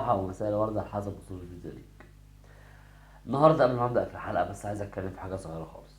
الصباح او مساء الورد على حسب وصول الفيديو ليك. النهارده قبل ما ابدا في الحلقه بس عايز اتكلم في حاجه صغيره خالص.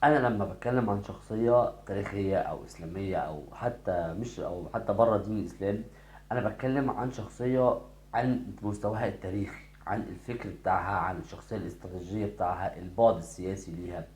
انا لما بتكلم عن شخصيه تاريخيه او اسلاميه او حتى مش او حتى بره دين الاسلام، انا بتكلم عن شخصيه، عن مستواها التاريخي، عن الفكر بتاعها، عن الشخصيه الاستراتيجيه بتاعها، البعد السياسي ليها.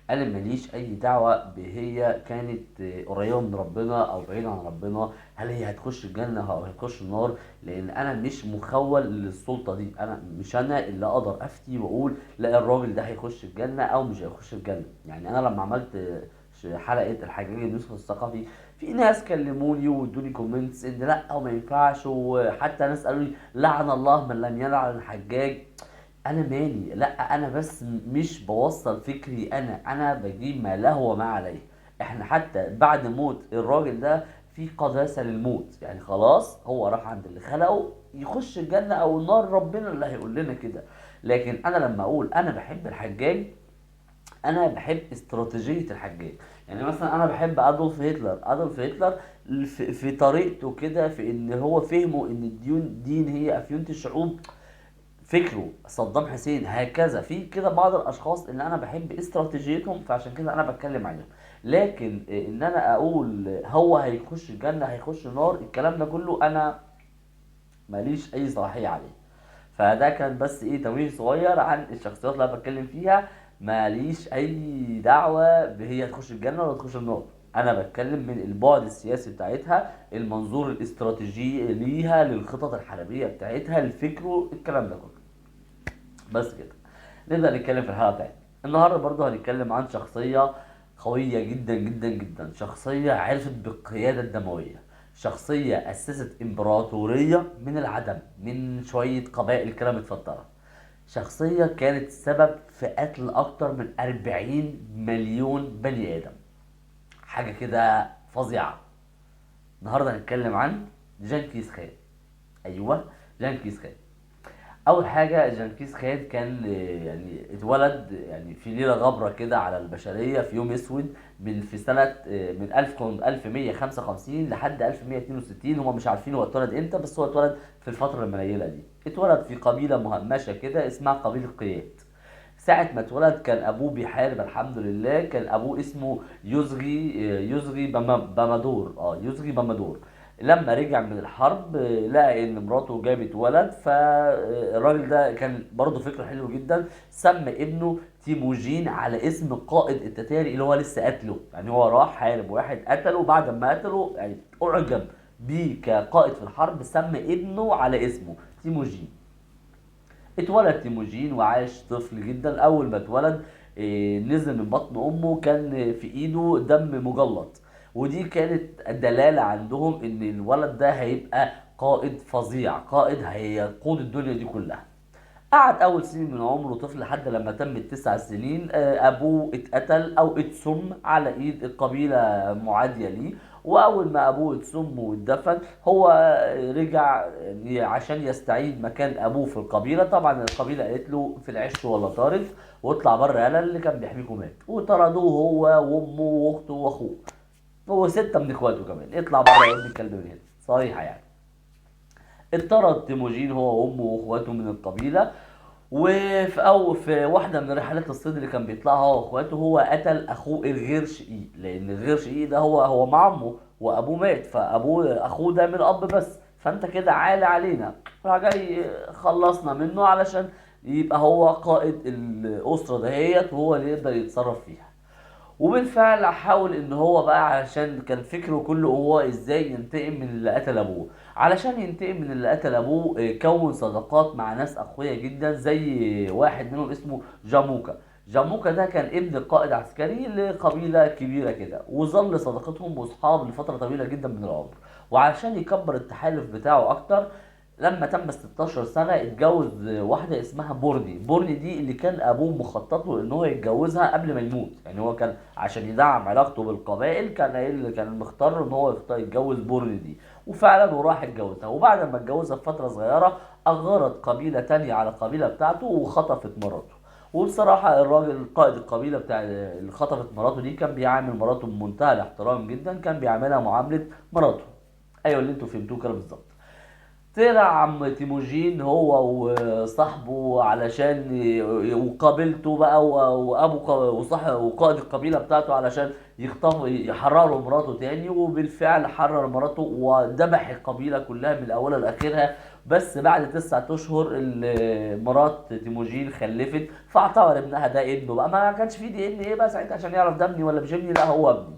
انا ماليش اي دعوه بهي كانت قريبه من ربنا او بعيده عن ربنا، هل هي هتخش الجنه او هتخش النار، لان انا مش مخول للسلطه دي. انا مش انا اللي اقدر افتي واقول لا الراجل ده هيخش الجنه او مش هيخش الجنه. يعني انا لما عملت حلقه الحجاج اليوسف الثقفي، في ناس كلموني وادوني كومنتس ان لا وما ينفعش، وحتى ناس قالوا لي لعن الله من لم يلعن الحجاج. انا مالي؟ لا انا بس مش بوصل فكري، انا بجيب ما له وما عليه. احنا حتى بعد موت الراجل ده في قداسة للموت، يعني خلاص هو راح عند اللي خلقه، يخش الجنة او النار ربنا اللي هيقول لنا كده. لكن انا لما اقول انا بحب الحجاج، انا بحب استراتيجية الحجاج. يعني مثلا انا بحب ادولف هتلر في طريقته كده، في ان هو فهمه ان الدين هي افيونة الشعوب. فكره صدام حسين هكذا، في كده بعض الاشخاص اللي انا بحب استراتيجيتهم، فعشان كده انا بتكلم عليهم. لكن ان انا اقول هو هيخش الجنه هيخش النار، الكلام ده كله انا ماليش اي صلاحيه عليه. فده كان بس ايه توجيه صغير عن الشخصيات اللي انا بتكلم فيها. ماليش اي دعوه بهي تخش الجنه ولا تخش النار. انا بتكلم من البعد السياسي بتاعتها، المنظور الاستراتيجي ليها، للخطط الحربيه بتاعتها، لفكره، الكلام ده كله. بس كده. نبدأ نتكلم في الحلقة بتاعتنا. النهاردة برضو هنتكلم عن شخصية قوية جدا جدا جدا، شخصية عرفت بالقيادة الدموية، شخصية أسست إمبراطورية من العدم، من شوية قبائل كده متفطرة. شخصية كانت سبب في قتل أكتر من 40 مليون بني آدم. حاجة كده فظيعة. النهاردة هنتكلم عن جنكيز خان. أيوه، جنكيز خان. اول حاجه جنكيز خان كان يعني اتولد يعني في ليله غبره كده على البشريه، في يوم اسود، في سنه من 1155 لحد 1162. هم مش عارفين هو اتولد امتى، بس هو اتولد في الفتره المنيله دي. اتولد في قبيله مهمشه كده اسمها قبيله قيات. ساعة ما اتولد كان أبوه بيحارب، الحمد لله. كان أبوه اسمه يزغي بمدور. لما رجع من الحرب لقى ان مراته جابت ولد، فالراجل ده كان برضه فكره حلو جدا، سمى ابنه تيموجين على اسم قائد التتاري اللي هو لسه قتله. يعني هو راح حارب واحد قتله، بعد ما قتله يعني اعجب بيه كقائد في الحرب، سمى ابنه على اسمه تيموجين. اتولد تيموجين وعاش طفل جدا. اول ما اتولد نزل من بطن امه كان في ايده دم مجلط، ودي كانت دلالة عندهم ان الولد ده هيبقى قائد فظيع، قائد هيقود الدنيا دي كلها. قعد اول سنين من عمره طفل لحد لما تم ال9 سنين. ابوه اتقتل او اتسم على ايد القبيله معاديه ليه. واول ما ابوه اتسم واتدفن، هو رجع يعني عشان يستعيد مكان ابوه في القبيله. طبعا القبيله قالت له في العش ولا طارد، واطلع بره يالا اللي كان بيحميكم مات، وطردوه هو وامه واخته واخوه، هو 6 من اخواته كمان. اطلع بره يا ابن الكلب من هنا، صريحه يعني. اتطرد تيموجين هو وامه واخواته من القبيله. في واحده من رحلات الصيد اللي كان بيطلعها هو واخواته، هو قتل اخوه الغير شقيق، لان الغير شقيق ده هو مع عمه وابوه مات، فابوه اخوه ده من الاب بس، فانت كده عالي علينا. راح جاي خلصنا منه علشان يبقى هو قائد الاسره دهيت، وهو اللي يقدر يتصرف فيها. وبالفعل حاول ان هو بقى، علشان كان فكره كله هو ازاي ينتقم من اللي قتل ابوه. علشان ينتقم من اللي قتل ابوه كون صداقات مع ناس اقوياء جدا، زي واحد منهم اسمه جاموكا. جاموكا ده كان ابن قائد عسكري لقبيلة كبيرة كده، وظل صداقتهم واصحاب لفترة طويلة جدا من العمر. وعشان يكبر التحالف بتاعه اكتر، لما تم 16 سنة اتجوز واحدة اسمها بورني. بورني دي اللي كان ابوه مخطط له ان هو يتجوزها قبل ما يموت. يعني هو كان عشان يدعم علاقته بالقبائل، كان مختار ان هو يتجوز بورني دي. وفعلا وراح اتجوزها، وبعد ما اتجوزها بفترة صغيرة اغارت قبيلة تانية على القبيلة بتاعته وخطفت مراته. وبصراحة الراجل قائد القبيلة بتاع اللي خطفت مراته دي كان بيعامل مراته بمنتهى الاحترام جدا، كان بيعاملها معاملة مراته. ايوه اللي انتوا فهمتوه كده بالظبط. طلع عم تيموجين هو وصاحبه علشان وقابلته بقى وابو وصاحب وقائد القبيله بتاعته علشان يخطفوا يحرروا مراته تاني. وبالفعل حرر مراته وذبح القبيله كلها من اولها لاخرها. بس بعد 9 اشهر مرات تيموجين خلفت، فاعتبر ابنها ده ابنه بقى. ما كانش فيه دي ان ايه بقى ساعتها عشان يعرف ده ابني ولا مش ابني، لا هو ابني.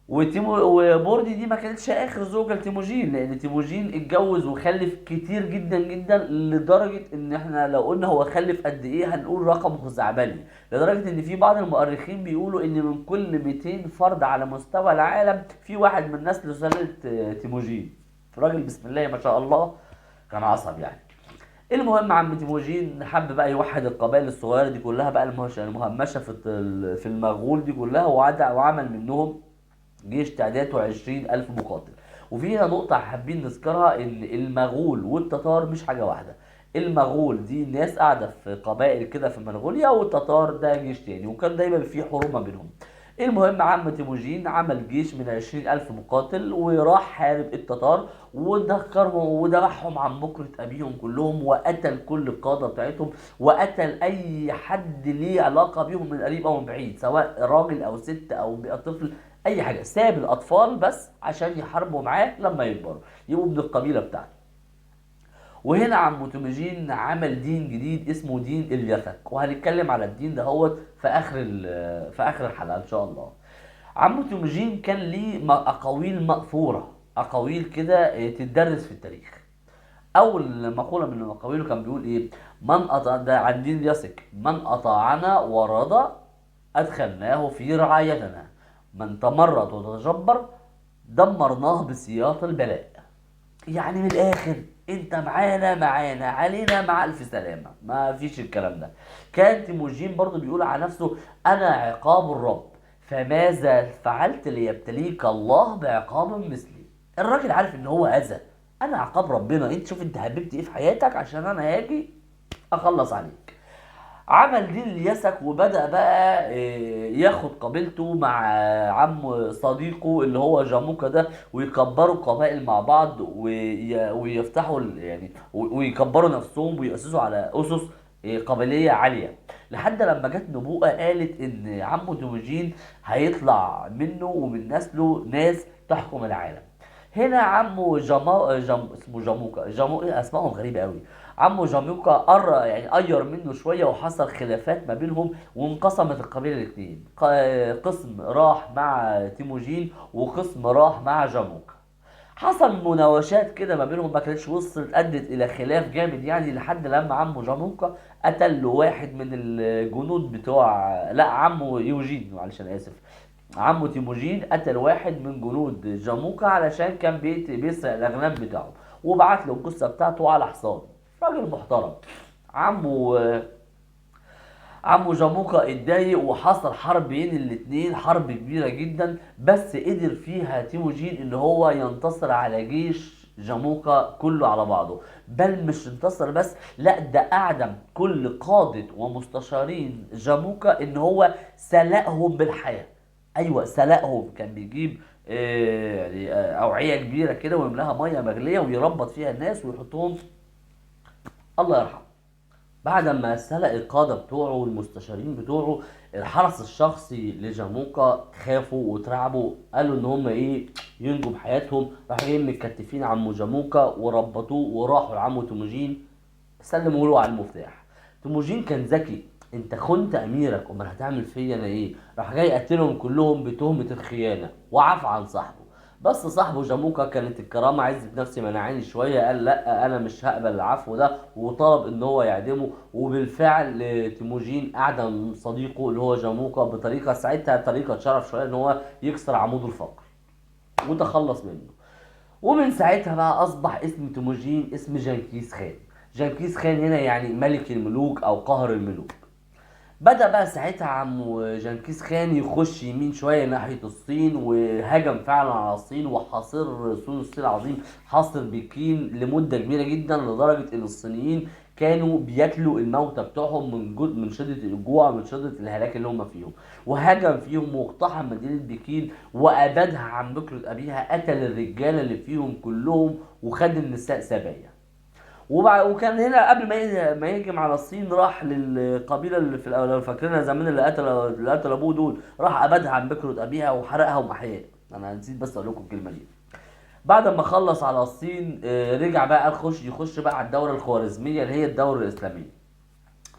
وبوردي دي ما كانتش اخر زوجة لتيموجين، لان تيموجين اتجوز وخلف كتير جدا جدا، لدرجة ان احنا لو قلنا هو خلف قد ايه هنقول رقم خزعبلي. لدرجة ان في بعض المؤرخين بيقولوا ان من كل 200 فرد على مستوى العالم في واحد من نسل سلالة تيموجين. راجل بسم الله ما شاء الله كان عصب يعني. المهم عم تيموجين حب بقى يوحد القبائل الصغيرة دي كلها بقى المهمشة في المغول دي كلها، وعمل منهم جيش تعداده 20,000 مقاتل. وفي هنا نقطة حابين نذكرها، إن المغول والتتار مش حاجة واحدة. المغول دي ناس قاعدة في قبائل كده في منغوليا، والتتار ده جيش تاني، وكان دايما في حروب ما بينهم. المهم عم تيموجين عمل جيش من 20,000 مقاتل وراح حارب التتار وذكرهم وذبحهم عن بكرة أبيهم كلهم، وقتل كل القادة بتاعتهم، وقتل أي حد ليه علاقة بيهم من قريب أو من بعيد، سواء راجل أو ست أو طفل، اي حاجه. ساب الاطفال بس عشان يحاربوا معاه لما يكبروا يبقوا من القبيله بتاعته. وهنا عم تيموجين عمل دين جديد اسمه دين اليثك، وهنتكلم على الدين ده هو في اخر الحلقه ان شاء الله. عم تيموجين كان ليه اقاويل مأثوره، اقاويل كده تدرس في التاريخ. اول مقوله من مقاويله كان بيقول ايه؟ من أطاع، ده عن دين اليثك، من اطاعنا ورضى ادخلناه في رعايتنا، من تمرد وتجبر دمرناه بسياط البلاء. يعني من الاخر انت معانا علينا مع الف سلامه، ما فيش الكلام ده. كان تيموجين برضو بيقول على نفسه انا عقاب الرب، فماذا فعلت ليبتليك الله بعقاب مثلي. الراجل عارف ان هو اذى، انا عقاب ربنا، انت شوف انت هببت ايه في حياتك عشان انا هاجي اخلص عليك. عمل دين اليسك وبدأ بقى ياخد قبيلته مع عم صديقه اللي هو جاموكا ده، ويكبروا القبائل مع بعض ويفتحوا يعني ويكبروا نفسهم ويأسسوا على أسس قبلية عالية. لحد لما جت نبوءة قالت إن عمه تيموجين هيطلع منه ومن نسله ناس تحكم العالم. هنا عمه اسمه جاموكا، اسمائهم غريبة قوي. عمه جاموكا يعني قير منه شويه وحصل خلافات ما بينهم، وانقسمت القبيله الاثنين، قسم راح مع تيموجين وقسم راح مع جاموكا. حصل مناوشات كده ما بينهم، ما كانتش وصلت ادت الى خلاف جامد يعني، لحد لما عمه جاموكا قتل واحد من الجنود بتوع، لا عمه يوجين معلش انا اسف، عمه تيموجين قتل واحد من جنود جاموكا علشان كان بيسرق الاغنام بتاعه، وبعت له الجثه بتاعته على حصان. راجل محترم. عمه عمه جاموكا اتضايق وحصل حرب بين الاتنين، حرب كبيرة جدا، بس قدر فيها تيموجين ان هو ينتصر على جيش جاموكا كله على بعضه. بل مش انتصر بس، لا ده اعدم كل قادة ومستشارين جاموكا، ان هو سلقهم بالحياة. ايوه سلقهم، كان بيجيب يعني اوعية كبيرة كده ويملاها مية مغلية ويربط فيها الناس ويحطهم، الله يرحمه. بعد ما سلق القادة بتوعه والمستشارين بتوعه، الحرس الشخصي لجاموكا خافوا وترعبوا، قالوا ان هم ايه ينجوا بحياتهم. راحوا ايه متكتفين عمو جاموكا وربطوه وراحوا لعمو تيموجين سلموا له على المفتاح. تيموجين كان ذكي، انت خنت اميرك امال هتعمل فيا انا ايه؟ راح جاي قتلهم كلهم بتهمة الخيانة وعفى عن صاحبه. بس صاحبه جاموكا كانت الكرامة عزة نفسي منعاني شوية، قال لا انا مش هقبل العفو ده، وطلب ان هو يعدمه. وبالفعل تيموجين اعدم صديقه اللي هو جاموكا بطريقة ساعتها طريقة شرف شوية، ان هو يكسر عمود الفقر وتخلص منه. ومن ساعتها بقى اصبح اسم تيموجين اسم جنكيز خان. جنكيز خان هنا يعني ملك الملوك او قهر الملوك. بدأ بقى ساعتها عم جنكيز خان يخش يمين شوية ناحية الصين، وهجم فعلا على الصين وحاصر سور الصين العظيم، حاصر بكين لمدة كبيرة جدا، لدرجة ان الصينيين كانوا بياكلوا الموتى بتوعهم من شدة الجوع، من شدة الهلاك اللي هم فيهم. وهجم فيهم واقتحم مدينة بكين وأبادها عن بكرة أبيها، قتل الرجالة اللي فيهم كلهم وخد النساء سبايا. وكان هنا قبل ما يهجم على الصين، راح للقبيله اللي في لو فاكرينها زمان، اللي قتل ابوه دول، راح ابادها عن بكرة ابيها وحرقها ومحياها. انا نسيت بس اقول لكم الكلمه دي. بعد ما خلص على الصين رجع بقى يخش بقى على الدوله الخوارزميه اللي هي الدوله الاسلاميه.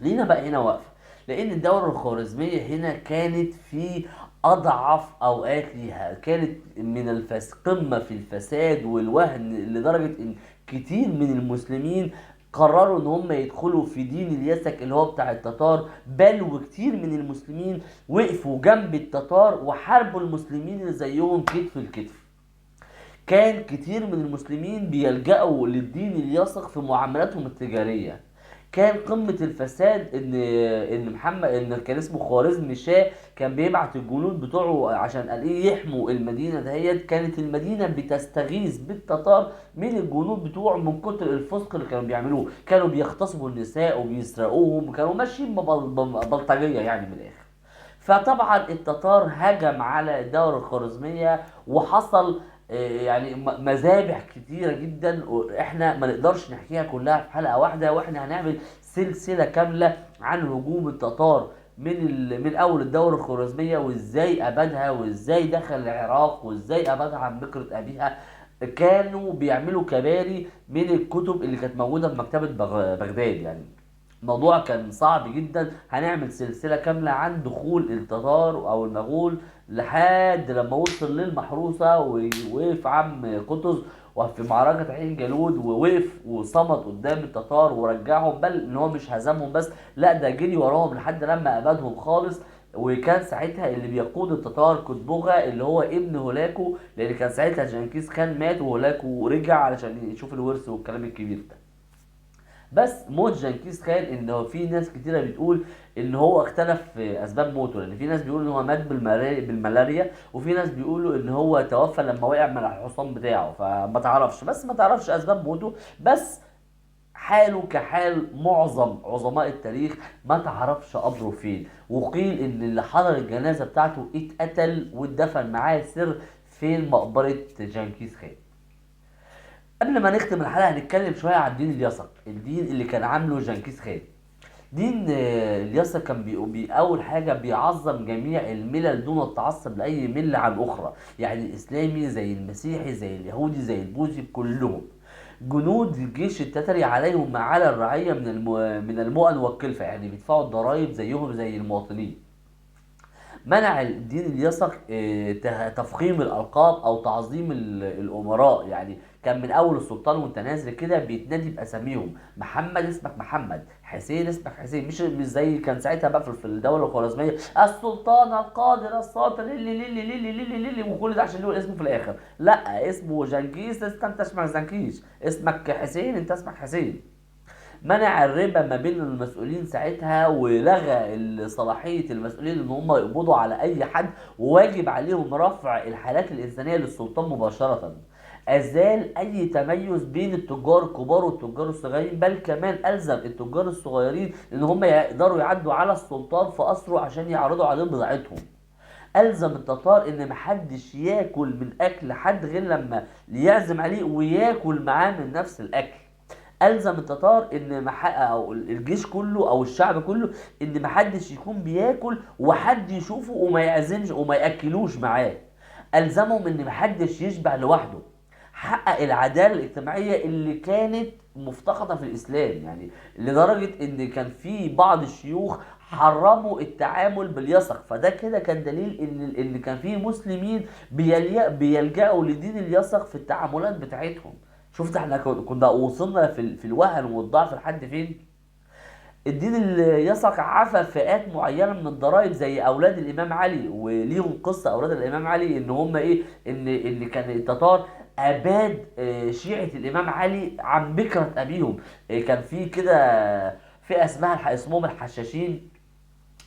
لينا بقى هنا واقفه، لان الدوله الخوارزميه هنا كانت في اضعف اوقات ليها، كانت من قمه في الفساد والوهن، لدرجه ان كتير من المسلمين قرروا ان هم يدخلوا في دين اليسك اللي هو بتاع التتار، بل وكتير من المسلمين وقفوا جنب التتار وحاربوا المسلمين اللي زيهم كتف الكتف. كان كتير من المسلمين بيلجأوا للدين اليسق في معاملاتهم التجارية. كان قمة الفساد ان كان اسمه خوارزم شاه، كان بيبعت الجنود بتوعه عشان قال ايه يحموا المدينة دهيت. كانت المدينة بتستغيث بالتتار من الجنود بتوعه من كتر الفسق اللي كانوا بيعملوه، كانوا بيغتصبوا النساء وبيسرقوهم وكانوا ماشيين ببلطجية يعني من الاخر. فطبعا التتار هجم على الدولة الخوارزمية وحصل يعني مذابح كتيرة جدا، احنا ما نقدرش نحكيها كلها في حلقة واحدة، واحنا هنعمل سلسلة كاملة عن هجوم التتار من اول الدولة الخوارزمية وازاي ابادها وازاي دخل العراق وازاي ابادها عن بكرة ابيها. كانوا بيعملوا كباري من الكتب اللي كانت موجودة في مكتبة بغداد يعني. الموضوع كان صعب جدا. هنعمل سلسلة كاملة عن دخول التتار او المغول لحد لما وصل للمحروسة ووقف عم قطز وفي معركة عين جالوت، ووقف وصمد قدام التتار ورجعهم، بل ان هو مش هزمهم بس، لا ده جري وراهم لحد لما ابادهم خالص. وكان ساعتها اللي بيقود التتار كتبوغا اللي هو ابن هولاكو، لان كان ساعتها جنكيز خان مات وهولاكو رجع علشان يشوف الورث والكلام الكبير ده. بس موت جنكيز خان ان هو في ناس كتيره بتقول ان هو اختلف في اسباب موته، لان في ناس بيقولوا ان هو مات بالملاريا، وفي ناس بيقولوا ان هو توفى لما وقع من الحصان بتاعه، فما تعرفش، بس ما تعرفش اسباب موته. بس حاله كحال معظم عظماء التاريخ، ما تعرفش قبره فين. وقيل ان اللي حضر الجنازه بتاعته اتقتل واتدفن معاه سر في مقبره جنكيز خان. قبل ما نختم الحلقه هنتكلم شويه عن دين اليسق، الدين اللي كان عامله جنكيز خان. دين اليسق كان اول حاجه بيعظم جميع الملل دون التعصب لاي مله عن اخرى، يعني الاسلامي زي المسيحي زي اليهودي زي البوذي كلهم. جنود الجيش التتري عليهم ما على الرعيه من المؤن والكلفه، يعني بيدفعوا الضرائب زيهم زي المواطنين. منع الدين اليسق تفخيم الالقاب او تعظيم الامراء، يعني كان من اول السلطان وانت نازل كده بيتنادي باساميهم، محمد اسمك محمد، حسين اسمك حسين، مش زي كان ساعتها بقى في الدوله الخوارزميه السلطان القادر الساطر للي وكل ده عشان يقول اسمه في الاخر. لا، اسمه جنكيز انت اسمك جنكيز، اسمك حسين انت اسمك حسين. منع الربا ما بين المسؤولين ساعتها، ولغى صلاحية المسؤولين ان هم يقبضوا على اي حد، وواجب عليهم رفع الحالات الانسانية للسلطان مباشرة. ازال اي تميز بين التجار الكبار والتجار الصغيرين، بل كمان الزم التجار الصغيرين ان هم يقدروا يعدوا على السلطان في اسره عشان يعرضوا عليه بضاعتهم. الزم التتار ان محدش ياكل من اكل حد غير لما يعزم عليه وياكل معاه من نفس الاكل. الزم التتار ان او الجيش كله او الشعب كله ان محدش يكون بياكل وحد يشوفه وما يعزمش وما ياكلوش معاه. الزمهم ان محدش يشبع لوحده. حقق العداله الاجتماعيه اللي كانت مفتقده في الاسلام، يعني لدرجه ان كان في بعض الشيوخ حرموا التعامل باليسق، فده كده كان دليل ان كان في مسلمين بيلجأوا لدين اليسق في التعاملات بتاعتهم. شفت احنا كنا وصلنا في الوهن والضعف لحد فين. الدين اللي يسق عفى فئات معينه من الضرائب زي اولاد الامام علي، وليهم قصه اولاد الامام علي ان هم ايه، ان كان التتار اباد شيعه الامام علي عن بكره ابيهم. كان في كده فئه اسمهم الحشاشين،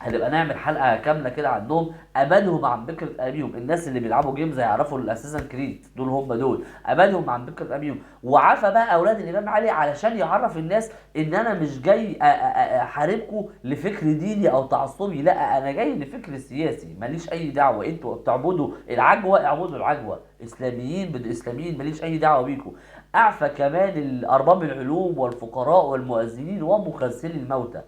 هنبقى نعمل حلقه كامله كده عنهم، ابانهم عن فكره ابيهم. الناس اللي بيلعبوا جيمز هيعرفوا الاساسن كريد دول، هم دول ابانهم عن فكره ابيهم. وعفى بقى اولاد الامام علي علشان يعرف الناس ان انا مش جاي احاربكم لفكر ديني او تعصبي، لا انا جاي لفكر سياسي، ماليش اي دعوه. انتوا بتعبدوا العجوه اعبدوا العجوه، اسلاميين بالاسلاميين، ماليش اي دعوه بيكم. اعفى كمان ارباب العلوم والفقراء والمؤذنين ومغسلي الموتى.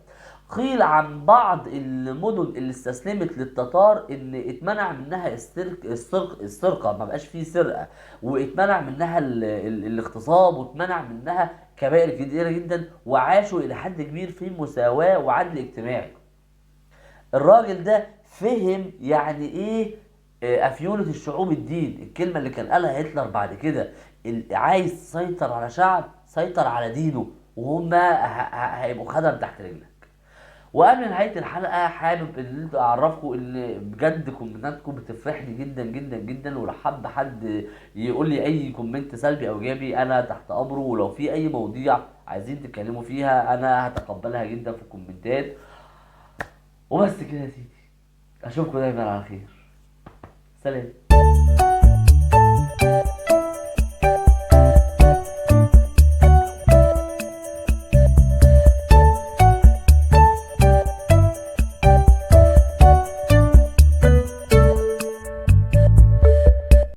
قيل عن بعض المدن اللي استسلمت للتتار ان اتمنع منها السرقه، ما بقاش فيه سرقه، واتمنع منها الاغتصاب، واتمنع منها كبائر كتيره جدا، وعاشوا الى حد كبير في مساواه وعدل اجتماعي. الراجل ده فهم يعني ايه افيونة الشعوب الدين، الكلمة اللي كان قالها هتلر بعد كده. عايز تسيطر على شعب، سيطر على دينه، وهم هيبقوا خدم تحت رجلك. وقبل نهاية الحلقة حابب ان انتوا اعرفكم ان بجد كومنتاتكم بتفرحني جدا جدا جدا، ولو حب حد يقول لي اي كومنت سلبي او ايجابي انا تحت امره، ولو في اي مواضيع عايزين تتكلموا فيها انا هتقبلها جدا في الكومنتات. وبس كده يا سيدي، اشوفكم دايما على خير. سلام.